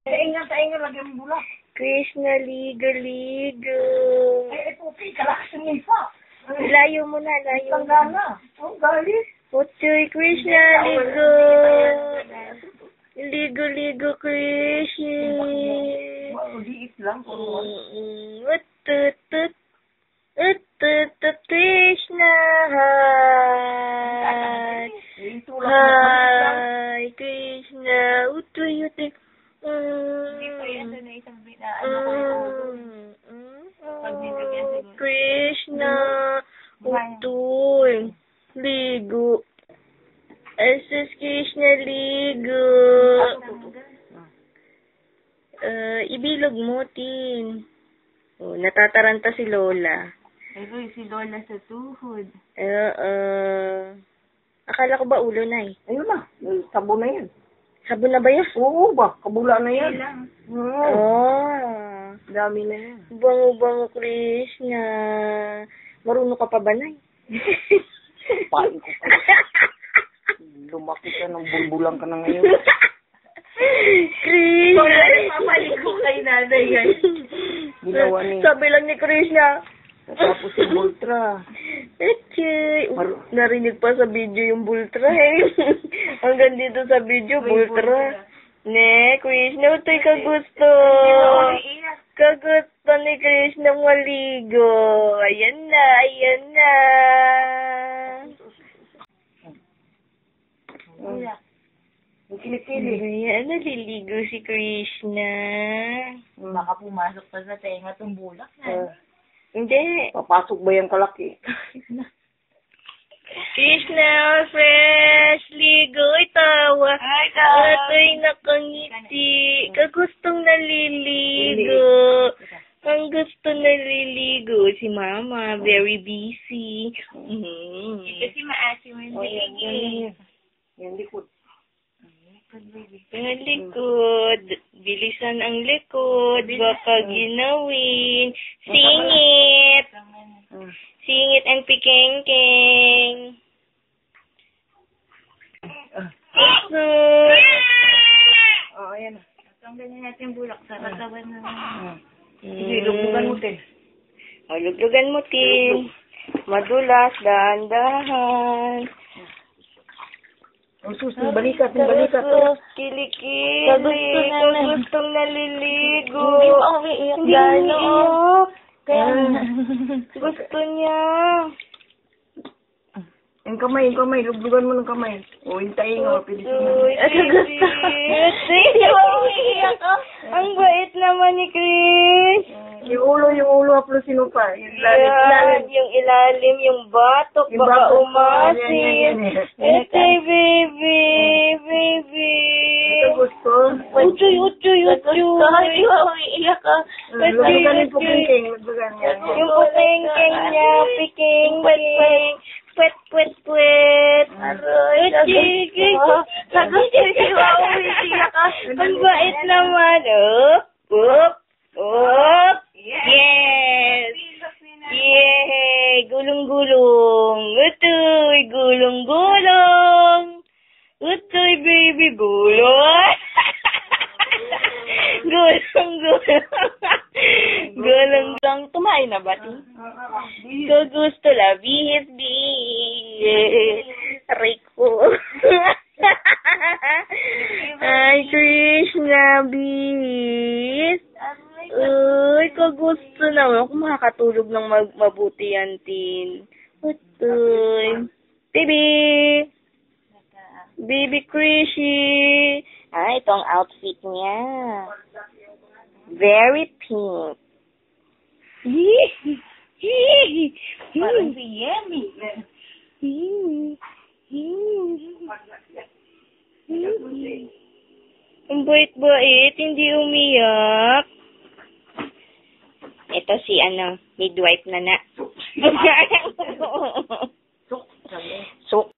Taingan, lagi ang bulak. Krishna, ligo. Ay, pupi, kalakasan niya pa. Layo mo na, layo. Tanda na. Oh, galit. Utoy, Krishna, ligo. Ligo, Krishna. Liit lang. Utut, Krishna, hi. Hi, Krishna. Utoy. Krishna, utoy, ligo. Jesus Krishna, ligo. Ibilog mo, Tin. Oh, natataranta si Lola. Ay, si Lola sa tuhod. Akala ko ba ulo na eh? Ayun na. Sabo na yan. Sabon na ba yan? Oo ba? Kabula na yan. Oh. Dami na yan. Bango, Krishna. Marunong ka pa ba, Nay? Pain ko pa. Lumaki ka ng bulbulang ka na ngayon. Krishna. Mamalik ko kay nanay, guys. Ginawa ni... Sabi lang ni Krishna. Tapos si Bultra. Narinig pa sa video yung Bultra eh. Hanggang dito sa video, Bultra. Ne, Krishna, utoy kagusto. Kagusto ni Krishna maligo. Ayan na. Kilikili. Ayan, naliligo si Krishna. Baka pumasok pa sa tenga itong bulak na. Hindi. Papasok ba yung kalaki? Krishna, fresh, ligo, itawa. Ay, Ato'y nakangiti. Kagustong naliligo. Ang gusto naliligo. Si Mama, very busy. Kasi maasim yung bigay. Yung likod. Ang likod. Bilisan ang likod. Baka ginawin. Singit. Singit and pikengkeng. Oh, ayan na. Tanggalin natin yung bulak sa katawan ng... Sige, luglugan mo, Tin. Luglugan mo, Tin. Madulas, dahan-dahan. Ang susunod, balikat. Kilikili. Kagustong naliligo. Hindi mo ako iiyak gano'n. Kaya gusto niya. Yung kamay, luglugan mo ng kamay. O, yung tainga, pilitin mo. Hindi mo ako iiyak ako. Ang bait naman ni Chris. Yung ulo, aplo sinupa. Yung ilalim, yung batok, Yung baka batok. umasin. Ito, baby. Ito gusto. Utoy. Hindi mo ako iiyak ako. Luglugan yung pukingking. Luglugan niya. Yung putengkeng niya, piking. Pwet. Aroy, nagusto si Mama, iiyak ako. Ang bait naman. Up. Yes. Yay. Gulong-gulong. Utoy, gulong-gulong. Utoy, baby, gulong. Gulong-gulong. Tumain na ba, Tin? Gusto la, bihis. Rico. Ay, Krishna, bis. Uy, kagusto na. Ako makakatulog ng mabuti yan, Tin. Utoy. Baby Krishy. Ay, ito ang outfit niya. Very pink. Parang si Yemi. Ang bait, hindi umiyak. Ito si midwife na. Sok.